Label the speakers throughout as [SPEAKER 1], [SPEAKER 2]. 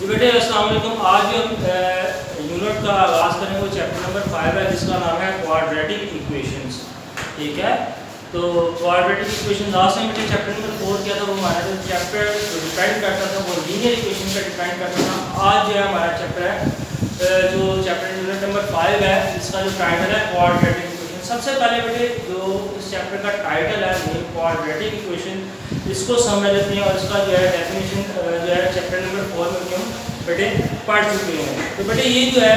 [SPEAKER 1] जी बेटे अस्सलाम वालेकुम। आज जो यूनिट का आगाज़ करें वो चैप्टर नंबर 5 है जिसका नाम है क्वाड्रेटिक इक्वेशंस। ठीक है, तो क्वाड्रेटिक इक्वेशन लास्ट टाइम बेटे चैप्टर नंबर 4 किया था, वो हमारा जो चैप्टर डिपेंड करता था वो लीनियर इक्वेशन पर डिपेंड करता था। आज जो है हमारा चैप्टर है जो चैप्टर यूनिट नंबर 5 है जिसका जो टाइटल है क्वाड्रेटिक इक्वेशन। सबसे पहले बेटे जो इस चैप्टर का टाइटल है क्वाड्रेटिक इक्वेशन, इसको समझ लेते हैं और इसका जो है डेफिनेशन जो है चैप्टर नंबर 4 में हम बेटे पढ़ चुके हैं। तो बेटे ये जो है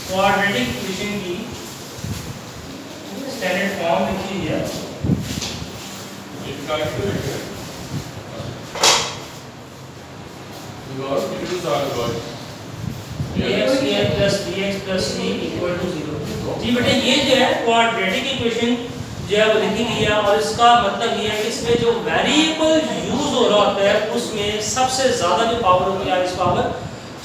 [SPEAKER 1] क्वाड्रेटिक इक्वेशन की स्टैंडर्ड फॉर्म लिखी हुई है। जी बेटे ये जो है क्वाड्रेटिक इक्वेशन जो है वो लिखी गई है और इसका मतलब ये है कि इसमें जो वेरिएबल यूज हो रहा होता है उसमें सबसे ज्यादा जो पावर होती है इस पावर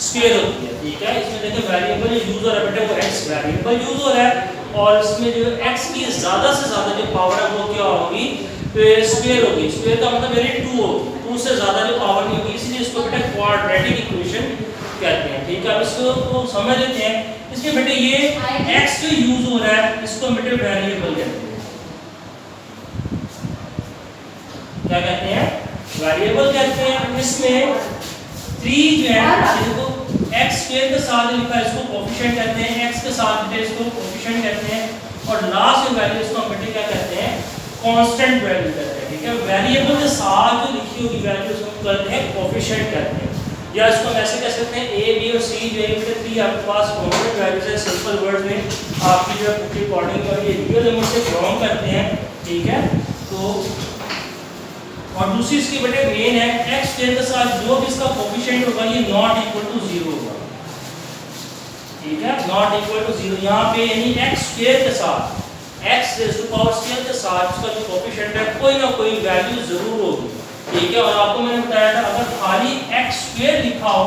[SPEAKER 1] स्क्वायर होती है। ठीक है, इसमें देखिए वेरिएबल यूज हो रहा है बेटे वो x वेरिएबल यूज हो रहा है और इसमें जो x की ज्यादा से ज्यादा जो पावर है वो क्या होगी, स्क्वायर होगी। स्क्वायर का मतलब यानी 2 होगी, 2 से ज्यादा जो पावर नहीं होगी, इसलिए इसको बेटे क्वाड्रेटिक इक्वेशन कहते हैं। ठीक है, अब इसको समझ लेते हैं। इसमें बेटे ये x जो यूज हो रहा है इसको बेटे वेरिएबल कहते हैं। क्या कहते हैं? वेरिएबल कहते हैं। इसमें 3 जो है इसको x स्क्वायर के साथ लिखा है इसको कोएफिशिएंट कहते हैं, x के साथ बेटे इसको कोएफिशिएंट कहते हैं और लास्ट वैल्यू इसको हम बेटे क्या कहते हैं, कांस्टेंट वैल्यू कहते हैं। ठीक है, वेरिएबल के साथ जो लिखी होगी वैल्यू उसको कहते हैं कोएफिशिएंट कहते हैं, या इसको हम ऐसे कह सकते हैं a b और c जो है बेटे 3 आपके पास कांस्टेंट वैल्यूज है। सिंपल वर्ड्स में आपकी जो है अकॉर्डिंग और ये रियल नंबर से बिलोंग करते हैं। ठीक है, तो और दूसरी इसकी बेटे मेन है x स्क्वायर के साथ जो भी इसका कोएफिशिएंट होगा ये नॉट इक्वल टू 0 होगा। ठीक है, नॉट इक्वल टू 0 यहाँ पे यानी x स्क्वायर के साथ x raise to power square के साथ इसका जो कोएफिशिएंट है कोई ना कोई वैल्यू जरूर होगी। ठीक है, और आपको मैंने बताया था अगर खाली x स्क्वायर लिखा हो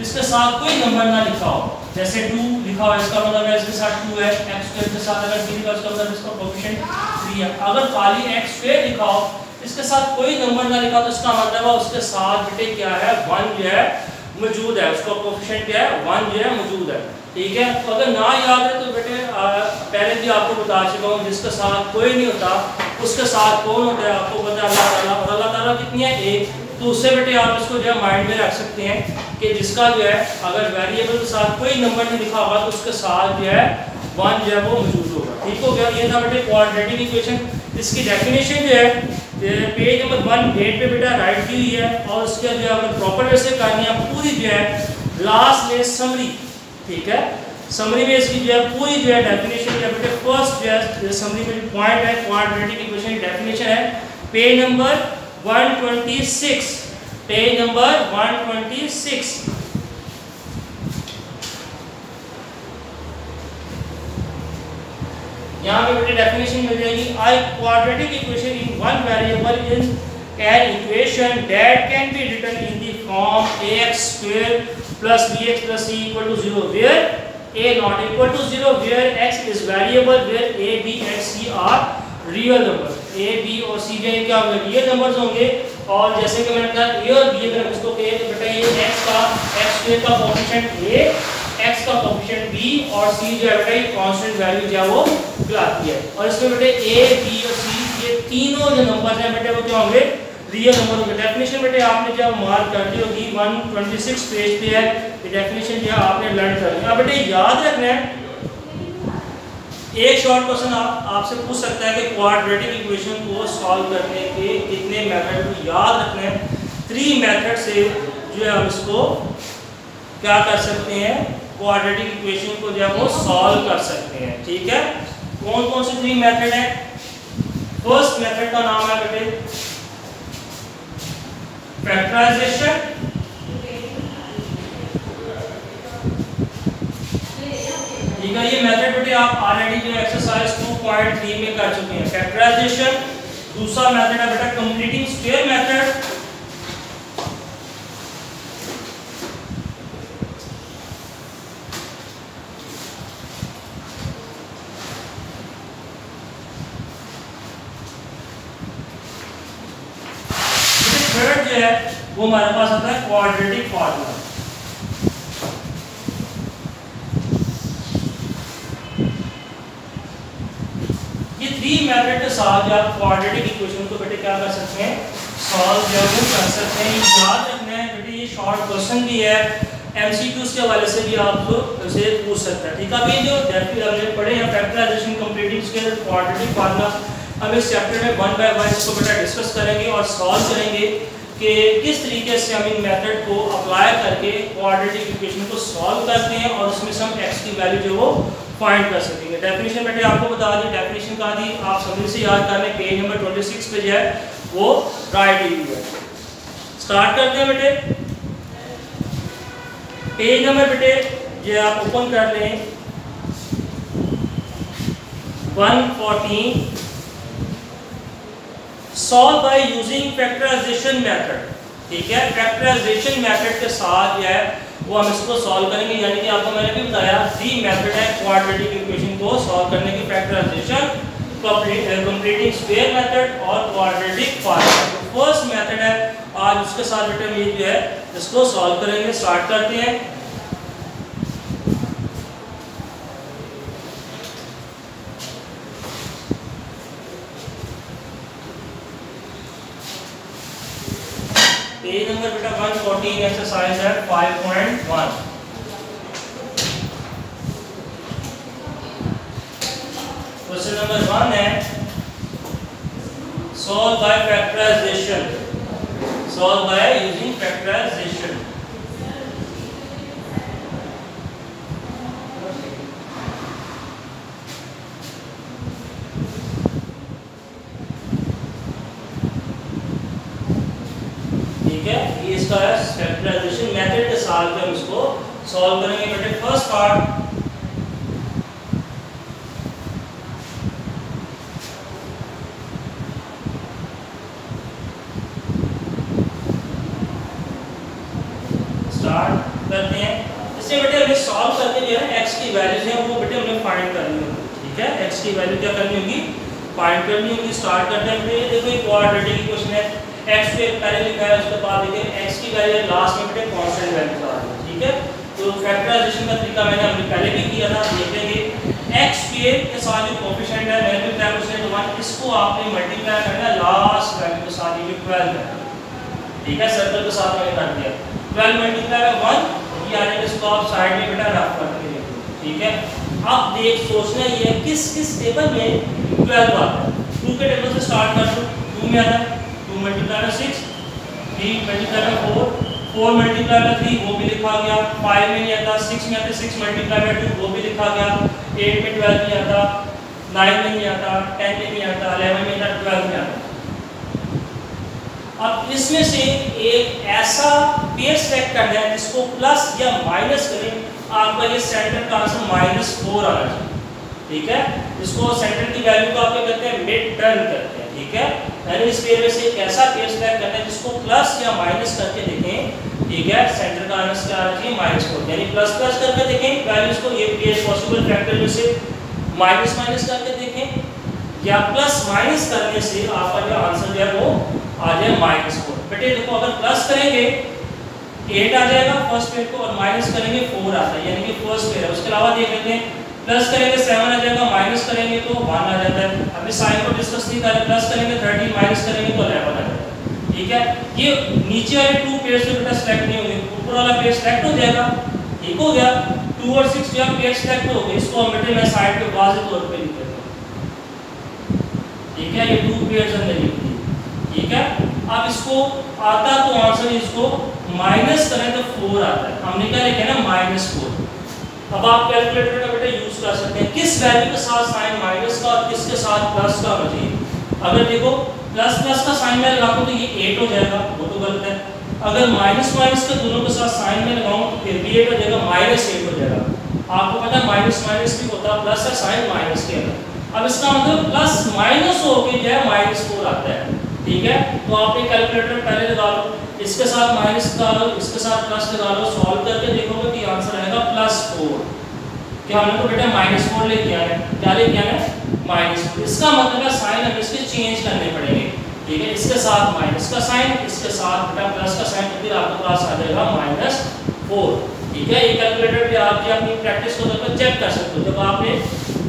[SPEAKER 1] इसके साथ कोई नंबर ना लिखा हो, जैसे 2 लिखा हो इसका मतलब है इसके साथ 2 है, x स्क्वायर के साथ अगर 3 लिखा इसका मतलब इसका कोएफिशिएंट 3 है। अगर खाली x स्क्वायर लिखा हो इसके साथ कोई नंबर ना लिखा तो इसका मतलब है उसके साथ बेटे क्या है 1 जो है मौजूद है, उसका कोएफिशिएंट क्या है 1 जो है मौजूद है। ठीक है, तो अगर ना याद है तो बेटे पहले भी आपको बता चुका हूँ जिसके साथ कोई नहीं होता उसके साथ कौन होता है आपको पता है अल्लाह ताला, और अल्लाह ताला कितनी है 1, तो उससे बेटे आप इसको जो है माइंड में रख सकते हैं कि जिसका जो है अगर वेरिएबल के साथ कोई नंबर नहीं लिखा होगा तो उसके साथ जो है 1 जो है वो मौजूद होगा। ठीक हो गया, ये था बेटे क्वाड्रेटिक इक्वेशन। इसकी डेफिनेशन जो है पेज नंबर 108 पे बेटा राइट की हुई है और उसके जो है अगर प्रॉपर वे से करनी है पूरी जो है लास्ट में समरी। ठीक है, समरी में इसकी जो है पूरी जो है डेफिनेशन जो है बेटे फर्स्ट जो है समरी में पॉइंट है क्वाड्रेटिक इक्वेशन की डेफिनेशन है पेज नंबर 126, पेज नंबर 126। यहाँ पे बेटे डेफिनेशन मिल जाएगी I quadratic equation in one variable in an equation that can be written in the form ax square plus bx plus c equal to 0 where a not equal to 0 where x is variable where a b and c are real numbers. a b और c जो क्या होंगे real numbers होंगे और जैसे कि मैंने बताया a और b अगर इसको कहे तो बेटा ये x स्क्वायर का कोएफिशिएंट a, x का कोएफिशिएंट b और c जो है बेटा ये कांस्टेंट वैल्यू जो है वो कहलाती है। और इसमें बेटे a b और c ये तीनों जो नंबर्स हैं बेटे वो क्या होंगे रियल नंबर होंगे। डेफिनेशन बेटे आपने जब मार्क कर दी होगी 126 पेज पे है, ये डेफिनेशन जो है आपने लर्न कर लिया। अब बेटे याद रखना है एक शॉर्ट क्वेश्चन आपसे पूछ सकता है कि क्वाड्रेटिक इक्वेशन को सॉल्व करने के कितने मेथड को याद रखने हैं। 3 मेथड से जो है हम इसको क्या कर सकते हैं, क्वाड्रेटिक इक्वेशन को जो है वो सॉल्व कर सकते हैं। ठीक है, कौन कौन से 3 मेथड है? फर्स्ट मेथड का नाम है बेटे फैक्टराइजेशन। ठीक है, ये मेथड बेटे आप ऑलरेडी जो एक्सरसाइज 2.3 में कर चुके हैं फैक्टराइजेशन। दूसरा मेथड है बेटा कंप्लीटिंग स्क्वायर मेथड। मेथड जो है वो हमारे पास आता है क्वाड्रेटिक फार्मूला। ये 3 मेथड के साथ आप क्वाड्रेटिक इक्वेशन को बेटे क्या कर सकते हैं, सॉल्व जरूर कर सकते हैं। याद रखना है बेटे ये शॉर्ट क्वेश्चन भी है, एमसीक्यूज के हवाले से भी आप उसे पूछ सकते हैं। ठीक है, अभी जो हमने पढ़े हैं factorization, completing scale, quadratic formula, हम इस चैप्टर में 1 बाय 1 इसको बेटा डिस्कस करेंगे और सॉल्व करेंगे कि किस तरीके से हम इन मेथड को अप्लाई करके क्वाड्रेटिक इक्वेशन को सॉल्व करते हैं और उसमें से हम x की वैल्यू जो वो फाइंड कर सकेंगे। डेफिनेशन बेटे आपको बता दी, डेफिनेशन कहाँ दी, आप सभी से याद कर लें, पेज नंबर 26 पे जो है वो राइट ही है। स्टार्ट करते हैं बेटे, पेज नंबर बेटे ये आप ओपन कर लें 114। Solve by using factorization method. ठीक है, फैक्टराइजेशन मेथड के साथ जो है वो हम इसको सॉल्व करेंगे, यानी कि आपको मैंने भी बताया 3 मेथड है क्वाड्रेटिक इक्वेशन को सॉल्व करने की, फैक्टराइजेशन, कंप्लीटिंग स्क्वायर मेथड और क्वाड्रेटिक फार्मूला। तो फर्स्ट मेथड है, आज उसके साथ बेटे हम ये जो है इसको सॉल्व करेंगे। स्टार्ट करते हैं। पेज नंबर बेटा 114, एक्सरसाइज है 5.1। क्वेश्चन नंबर 1 है solve by factorization, solve by using factorization. ये इसका फैक्टराइजेशन मेथड के साथ हम इसको सॉल्व करेंगे बेटे। फर्स्ट पार्ट, स्टार्ट करते हैं। इससे बेटे हमें सॉल्व करके जो है x की वैल्यूज है वो बेटे हमें फाइंड करनी होगी। ठीक है, x की वैल्यू क्या करनी होगी, फाइंड करनी होगी। स्टार्ट करते हैं बेटे, देखो ये क्वाड्रेटिक इक्वेशन है, x पे पहले लिखा है, उसके बाद देखिए x की वैल्यू लास्ट में बेटे कांस्टेंट वैल्यू आ रही है। ठीक है, तो फैक्टराइजेशन का तरीका मैंने हमने पहले भी किया था, देखेंगे x स्क्वायर के साथ जो कोएफिशिएंट है वैल्यू क्या है उसने 1, इसको आपने मल्टीप्लाई करना है लास्ट वैल्यू के साथ, ये 12 है। ठीक है, सर्कल के साथ मैंने कर दिया 12 मल्टीप्लाई बाय 1, ये आ जाएगा, इसको आप साइड में बेटा रफ करके देखो। ठीक है, अब देख सोचना ये है किस किस टेबल में 12 आता है। 2 के टेबल से स्टार्ट कर लो, 2 में आता है 2 multiply by 6, 3 multiply by 4, 4 multiply by 3 वो भी लिखा गया, 5 में नहीं आता, 6 में आता, 6 मल्टीप्लाई बाय 2 वो भी लिखा गया, 8 में 12 नहीं आता, 9 में नहीं आता, 10 में नहीं आता, 11 में आता, 12 में आता। अब इसमें से एक ऐसा पेयर सेलेक्ट करना है जिसको प्लस या माइनस करें, आपका ये सेंटर का आंसर -4 आना चाहिए। ठीक है, इसको सेंटर की वैल्यू को आप क्या कहते हैं, मिड टर्म कहते हैं। ठीक है, यानी इस पेयर में से एक ऐसा पेयर सेलेक्ट करना है जिसको प्लस या माइनस करके देखें। ठीक है, सेंटर का आंसर क्या आना चाहिए, -4, यानी प्लस प्लस करके देखें वैल्यूज को, ये पेयर पॉसिबल फैक्टर में से माइनस माइनस करके देखें, या प्लस माइनस करने से आपका जो आंसर जो है वो आ जाए -4। बेटे देखो अगर प्लस करेंगे 8 आ जाएगा फर्स्ट पेयर को, और माइनस करेंगे 4 आता है, यानी कि फर्स्ट पेयर है। उसके अलावा देख लेते हैं, प्लस करेंगे 7 आ जाएगा, माइनस करेंगे तो 1 आ जाता है। अभी साइन को डिस्कस नहीं करें, प्लस करेंगे 13, माइनस करेंगे तो 11 आ जाता है। ठीक है, ये नीचे वाले 2 पेयर से बेटा सेलेक्ट नहीं होंगे, ऊपर वाला पेयर सेलेक्ट हो जाएगा। ठीक हो गया, 2 और 6 जो पेयर सेलेक्ट हो गए, इसको हम बेटे मैं साइड पे वाज़ेह तौर पे लिख देता हूं। ठीक है, ये 2 पेयर्स हमने लिख दिए। ठीक है, अब इसको आता तो आंसर, इसको माइनस करें तो 4 आता है, हमने क्या लिखा है ना -4। अब आप कैलकुलेटर का बेटा यूज कर सकते हैं, किस वैल्यू के साथ साइन माइनस का और किसके साथ प्लस का होना चाहिए। अगर देखो प्लस प्लस का साइन में लगाऊं तो ये 8 हो जाएगा, वो तो गलत है। अगर माइनस माइनस के दोनों के साथ साइन में लगाऊं तो फिर भी 8 हो जाएगा, -8 हो जाएगा। आपको पता है माइनस माइनस भी होता है, प्लस का साइन माइनस के अंदर। अब इसका मतलब प्लस माइनस हो के जो है -4 आता है। ठीक है, तो आपने कैलकुलेटर पहले लगा लो, इसके साथ माइनस लगा लो, इसके साथ प्लस लगा लो, सॉल्व करके देखोगे कि आंसर आएगा +4। क्या हमने तो बेटा -4 ले किया है, क्या ले किया है, -4। इसका मतलब है साइन हमें इसके चेंज करने पड़ेंगे। ठीक है, इसके साथ माइनस का साइन, इसके साथ बेटा प्लस का साइन, तो फिर आपके पास आ जाएगा -4। ठीक है, ये कैलकुलेटर पे आप अपनी प्रैक्टिस को करके चेक कर सकते हो। जब आपने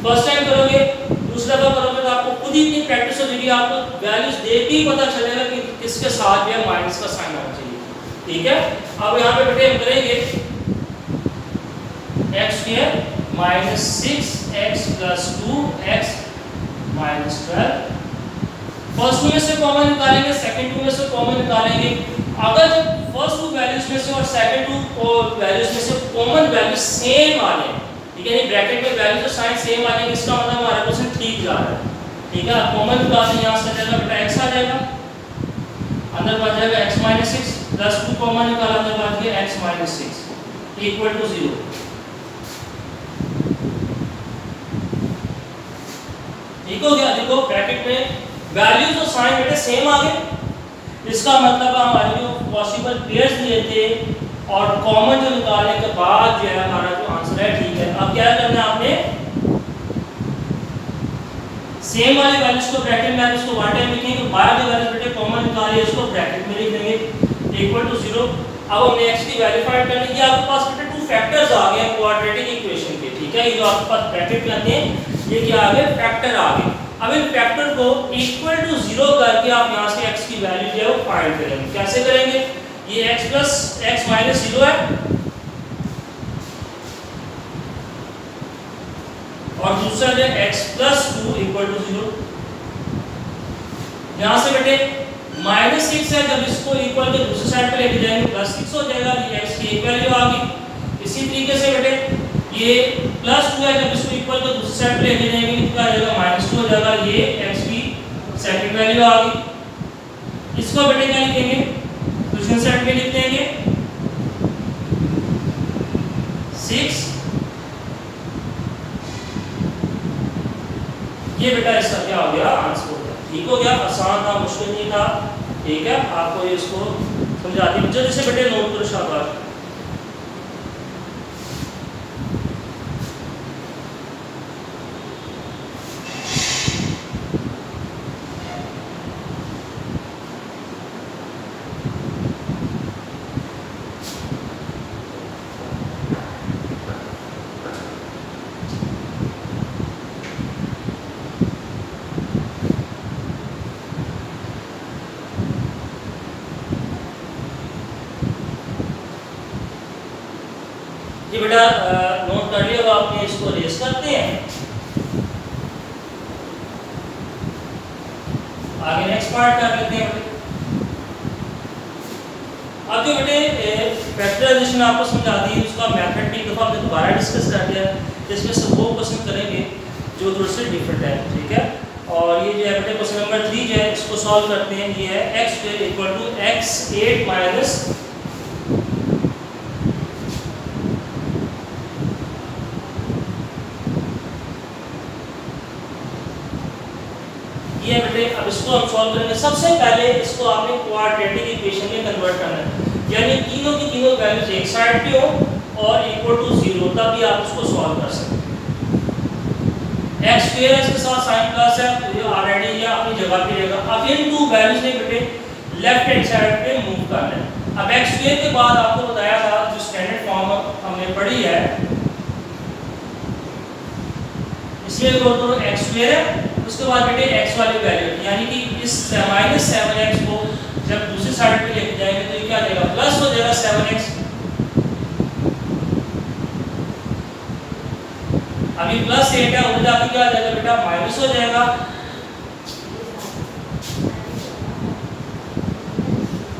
[SPEAKER 1] फर्स्ट टाइम करोगे, दूसरा बार करोगे तो आपको खुद ही इतनी प्रैक्टिस हो जाएगी, आपको वैल्यूज देख के ही पता चलेगा कि किसके साथ भी माइनस का साइन आना चाहिए। ठीक है, अब यहाँ पे बेटे हम करेंगे x² - 6x + 2x - 12। First to में से कॉमन निकालेंगे, सेकंड टू में से कॉमन निकालेंगे। अगर जब फर्स्ट टू वैल्यूज में से और सेकंड टू वैल्यूज में से कॉमन वैल्यू सेम आ जाए, ठीक है, ब्रैकेट में वैल्यूज और साइन सेम आ जाएंगे, इसका मतलब हमारा क्वेश्चन ठीक जा रहा है। ठीक है, कॉमन निकालने यहाँ से आ जाएगा बेटा x आ जाएगा, अंदर बच जाएगा x - 6 प्लस 2 कॉमन निकाला, अंदर बच गया x - 6 = 0। ठीक हो गया। देखो ब्रैकेट में वैल्यूज और साइन बेटे सेम आ गए, इसका मतलब हमारे जो पॉसिबल पेयर्स दिए थे और कॉमन जो निकालने के बाद जो है हमारा जो आंसर है ठीक है। अब क्या करना है आपने, सेम वाले वैल्यूज को ब्रैकेट में इसको वन टाइम लिखेंगे, बाहर जो वैल्यूज बेटे कॉमन निकालिए इसको ब्रैकेट में लिख देंगे =0। अब हमने x की वैल्यू फाइंड करनी है। आपके पास बेटे टू फैक्टर्स आ गए क्वाड्रेटिक इक्वेशन के। ठीक है, ये जो आपके पास ब्रैकेट में आते हैं ये क्या आ गए, फैक्टर आ गए। अब इन फैक्टर को =0 करके आप यहाँ से x की वैल्यू जो है वो फाइंड करेंगे। कैसे करेंगे, ये x + x - 0 है और दूसरा जो x + 2 = 0। यहाँ से बेटे -6 है, जब इसको इक्वल के दूसरी साइड पे लेके जाएंगे +6 हो जाएगा, ये x की एक वैल्यू आ गई। इसी तरीके से बेटे ये +2 है, जब इसको इक्वल के दूसरी साइड पे लेके जाएंगे क्या आ जाएगा, -2 हो जाएगा, ये x की सेकंड वैल्यू आ गई। इसको बेटे क्या लिखेंगे, दूसरी साइड पे लिख देंगे 6। ये बेटा इसका क्या हो गया, आंसर हो गया। ठीक हो गया, आसान था, मुश्किल नहीं था। ठीक है, आपको इसको समझा दी, जल्दी से बेटे नोट करो, शाबाश। ये बेटा नोट कर लिया, अब आपने इसको रेस करते हैं। आगे नेक्स्ट पार्ट कर लेते हैं। अब जो बेटे फैक्टराइजेशन आपको समझा दी, उसका मेथड भी एक दफ़ा हमने दोबारा डिस्कस कर दिया, जिसमें से वो क्वेश्चन करेंगे जो थोड़े से डिफरेंट है। ठीक है, और ये जो है बेटे क्वेश्चन नंबर 3 जो है इसको सॉल्व करते हैं। ये है x² = x8 - ये बेटे, अब इसको हम सॉल्व करेंगे। सबसे पहले इसको आपने क्वाड्रेटिक इक्वेशन में कन्वर्ट करना है, यानी तीनों की तीनों वैल्यूज एक साइड पे हो और =0, तब भी आप इसको सॉल्व कर सकते हैं। x² इसके साथ साइन प्लस है, तो ये ऑलरेडी ये अपनी जगह पे रहेगा। अब इन टू वैल्यूज ने बेटे लेफ्ट हैंड साइड पे मूव करना है। अब x² के बाद आपको बताया था जो स्टैंडर्ड फॉर्म हमने पढ़ी है, इसलिए तो x² है, उसके बाद बेटे x वाली वैल्यू, यानी कि इस -7x को जब दूसरी साइड पे लेके जाएंगे तो ये क्या आ जाएगा, प्लस हो जाएगा 7x। अभी +8 है, उधर जाके क्या आ जाएगा बेटा, माइनस हो जाएगा।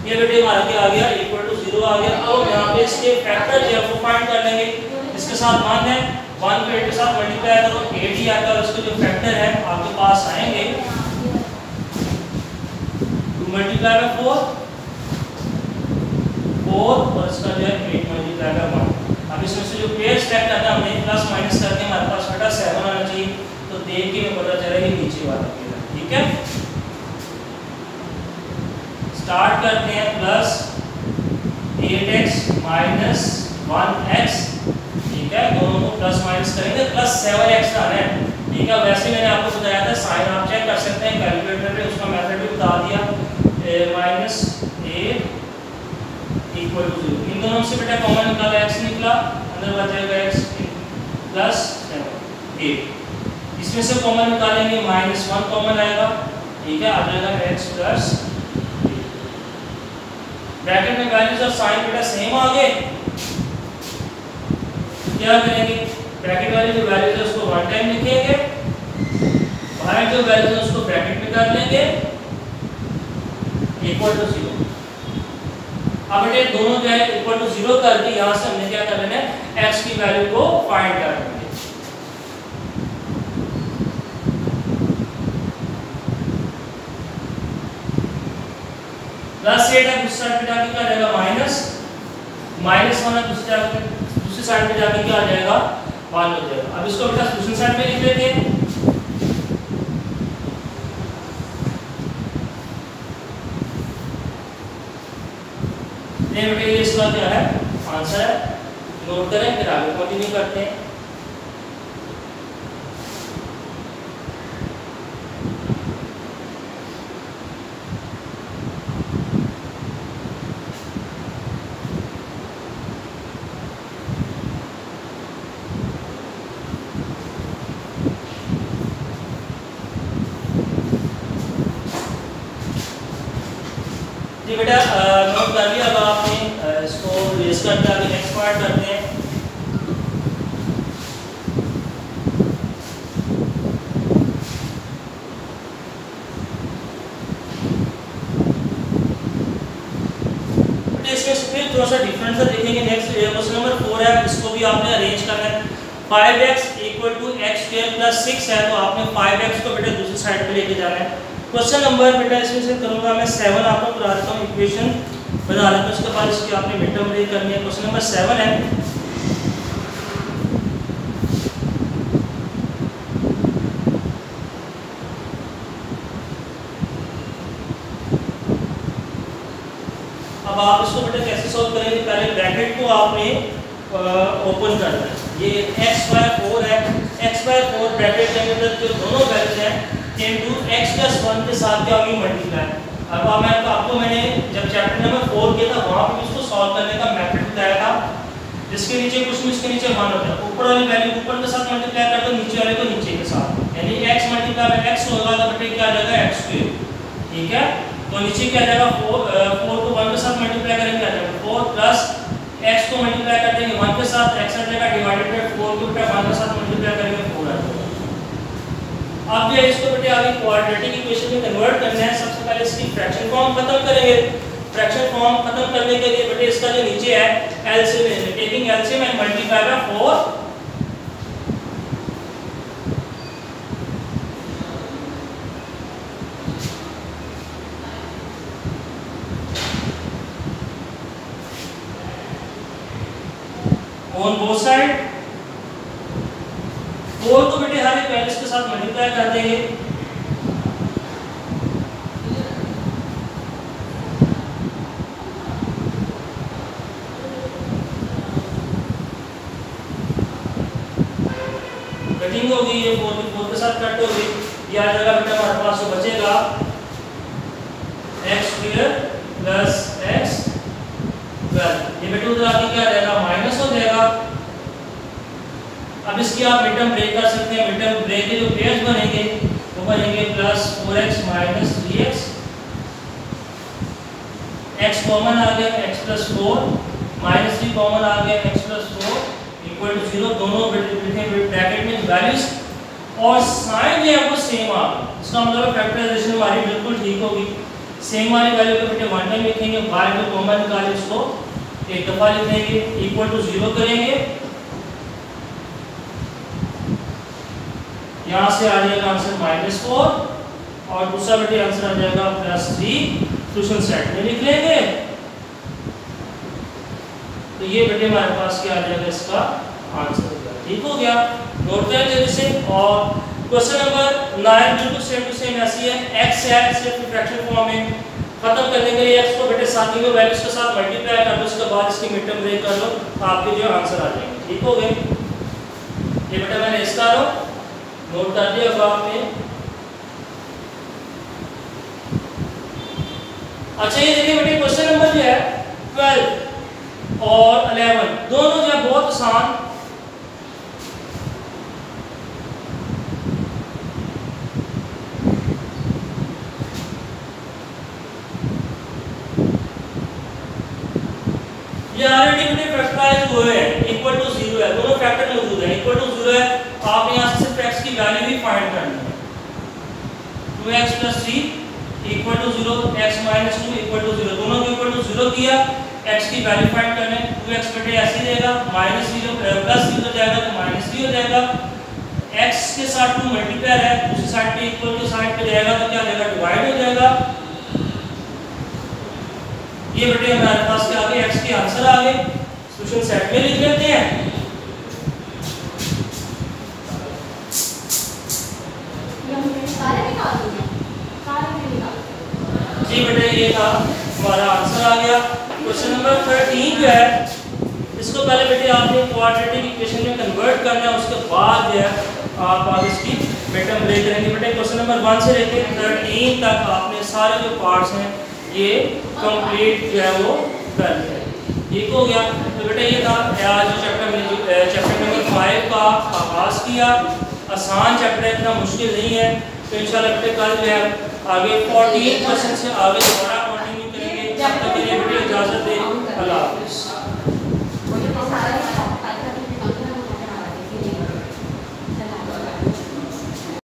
[SPEAKER 1] ये बेटे हमारा क्या आ गया, =0 आ गया। अब यहाँ पे इसके फैक्टर जो है वो फाइंड कर लेंगे। इसके साथ 1 है, 1 को 8 के साथ मल्टीप्लाई करो, 8 ही आता है, उसके जो फैक्टर है आपके पास आएंगे 2 × 4 और इसका जो है 8 × 1। अब इसमें से जो पेयर स्टैक करना हमने प्लस माइनस करके हमारे पास बेटा 7 आना चाहिए, तो देख के हमें पता चलेगा नीचे वाला पेयर। ठीक है, स्टार्ट करते हैं +8x - 1x। ठीक है, दोनों को प्लस माइनस करेंगे, +7x आना है। ठीक है, वैसे मैंने आपको बताया था, साइन आप चेक कर सकते हैं कैलकुलेटर पे, उसका मेथड भी बता दिया। Minus a equal to 0। इन दोनों से बेटा कॉमन निकाला, x निकला, अंदर बच जाएगा x प्लस 8। इसमें से कॉमन निकालेंगे -1 कॉमन आएगा, ठीक है, आ जाएगा x प्लस। ब्रैकेट में वैल्यूज और साइन बेटा सेम आ गए, क्या करेंगे, ब्रैकेट वाली जो वैल्यूज है उसको वन टाइम लिखेंगे, बाहर जो वैल्यूज है उसको ब्रैकेट में कर लेंगे इक्वल टू 0। अब बेटे दोनों जो है इक्वल टू 0 करके यहाँ से हमने क्या कर लेना है, x की वैल्यू को फाइंड कर लेंगे। प्लस 8 है, दूसरी साइड पे जाके क्या आ जाएगा -1 है, दूसरी साइड पे जाके क्या आ जाएगा 1 हो जाएगा। अब इसको बेटा दूसरी साइड पे लिख लेते हैं। ये बेटे इसका क्या है आंसर है, नोट करें, फिर आगे कंटिन्यू करते हैं। जी बेटा नोट कर लिया। अब आपने इसको रेस करके आगे नेक्स्ट पार्ट करते हैं। इसमें फिर थोड़ा सा डिफरेंस देखेंगे। नेक्स्ट क्वेश्चन नंबर 4 है, इसको भी आपने अरेंज करना है। 5x = x² + 6 है, तो आपने 5x को बेटा दूसरी साइड पे लेके जाना है। क्वेश्चन नंबर बेटा इसमें से करूंगा मैं 7 आपको करा देता हूँ, इक्वेशन बना लेता हूँ, उसके बाद इसकी आपने मिड टर्म ब्रेक करनी है। क्वेश्चन नंबर 7 है, अब आप इसको बेटा कैसे सॉल्व करेंगे, पहले ब्रैकेट को आपने ओपन करना है। ये x/4 है, x/4 ब्रैकेट के अंदर जो दोनों वैल्यूज हैं इनटू x + 1 के साथ क्या होगी मल्टीप्लाई। अब आपको मैंने जब चैप्टर नंबर 4 किया था वहां पे इसको सॉल्व करने का मेथड बताया था, जिसके नीचे कुछ नहीं, इसके नीचे 1 होता है, ऊपर वाली वैल्यू ऊपर के साथ मल्टीप्लाई कर दो, नीचे वाले को नीचे के साथ, यानी x × x होगा तो बेटा क्या आ जाएगा x², ठीक है। तो नीचे क्या आ जाएगा 4 को 1 के साथ मल्टीप्लाई करेंगे क्या आ जाएगा 4 प्लस x को मल्टीप्लाई कर देंगे 1 के साथ, x आ जाएगा डिवाइडेड बाय 4 को बेटा 1 के साथ मल्टीप्लाई करेंगे 4 आ जाएगा। अब ये इसको बेटे आगे क्वाड्रेटिक इक्वेशन में कन्वर्ट करना है। सबसे पहले इसकी फ्रैक्शन फॉर्म खत्म करेंगे। फ्रैक्शन फॉर्म खत्म करने के लिए बेटे इसका जो नीचे है एलसीएम लेंगे, taking LCM and multiply by 4। On both side 4 को बेटे हर एक वैल्यूज के साथ मल्टीप्लाई कर देंगे। कटिंग होगी, ये 4 के साथ कट होगी, ये आ जाएगा बेटा हमारे पास जो बचेगा x² + x²। ये बेटे उधर आके क्या आ जाएगा माइनस हो जाएगा। अब इसकी आप मिड टर्म ब्रेक कर सकते हैं। मिड टर्म ब्रेक के जो पेयर्स बनेंगे वो बनेंगे +4x - 3x, x कॉमन आ गया x + 4, -3 कॉमन आ गया x + 4 = 0। दोनों ब्रैकेट में वैल्यूज और साइन जो है वो सेम आ गए, इसका मतलब फैक्टराइजेशन हमारी बिल्कुल ठीक होगी। सेम वाली वैल्यू को बेटे 1 टाइम लिखेंगे, बाहर जो कॉमन निकाले उसको एक दफा लिख देंगे, = 0 करेंगे, यहाँ से आ जाएगा आंसर -4 और दूसरा बेटे आंसर आ जाएगा +3। ट्यूशन सेट में लिख लेंगे तो ये बेटे हमारे पास क्या आ जाएगा इसका आंसर, ठीक हो गया। नोट करें जल्दी से। और क्वेश्चन नंबर 9 बिल्कुल सेम टू सेम ऐसी है, x है सिर्फ फ्रैक्शन फॉर्म में, खत्म करने के लिए x को बेटे साथ ही वैल्यूज के साथ मल्टीप्लाई कर दो, उसके बाद इसकी मिड टर्म ब्रेक कर लो, आपके जो आंसर आ जाएंगे, ठीक हो गए। ये बेटा मैंने इसका नोट कर दिया अब आपने। अच्छा ये देखिए बेटे क्वेश्चन नंबर जो है 12 और 11 दोनों जो है बहुत आसान। ये ऑलरेडी बेटे फैक्टराइज हुए हैं, इक्वल टू 0 है, दोनों फैक्टर मौजूद है, इक्वल टू 0 है। आप यहां से सिर्फ x की वैल्यू ही फाइंड करनी है। 2x + 3 equal to 0, x - 2 equal to 0, दोनों को इक्वल टू 0 किया। x की वैल्यू फाइंड करने 2x बेटे ऐसे ही देगा, -0 प्लस 0 जाएगा तो -3 हो जाएगा। x के साथ 2 मल्टीप्लाई है, दूसरी साइड पे इक्वल टू साइड पे जाएगा तो क्या जाएगा, डिवाइड हो जाएगा। ये बेटे हमारे पास क्या आ गए, x के आंसर आ गए। सॉल्यूशन सेट में लिख लेते हैं। जी बेटे ये था हमारा आंसर आ गया। क्वेश्चन नंबर 13 जो है इसको पहले बेटे आपने क्वाड्रेटिक इक्वेशन में कन्वर्ट करना है, उसके बाद जो है आप आगे इसकी बेटा ब्रेक करेंगे। बेटे क्वेश्चन नंबर 1 से लेकर 13 तक आपने सारे जो पार्ट्स हैं ये कंप्लीट जो है वो कर लिया। ठीक हो गया। तो बेटा ये था आज चैप्टर नंबर 5 का आगाज़ किया। आसान चैप्टर है, इतना मुश्किल नहीं है। तो इंशाल्लाह बेटे कल जो है आगे 14 क्वेश्चन से आगे दोबारा कंटिन्यू करेंगे। तब तक के लिए बेटे इजाज़त दें। अल्लाह हाफ़िज़।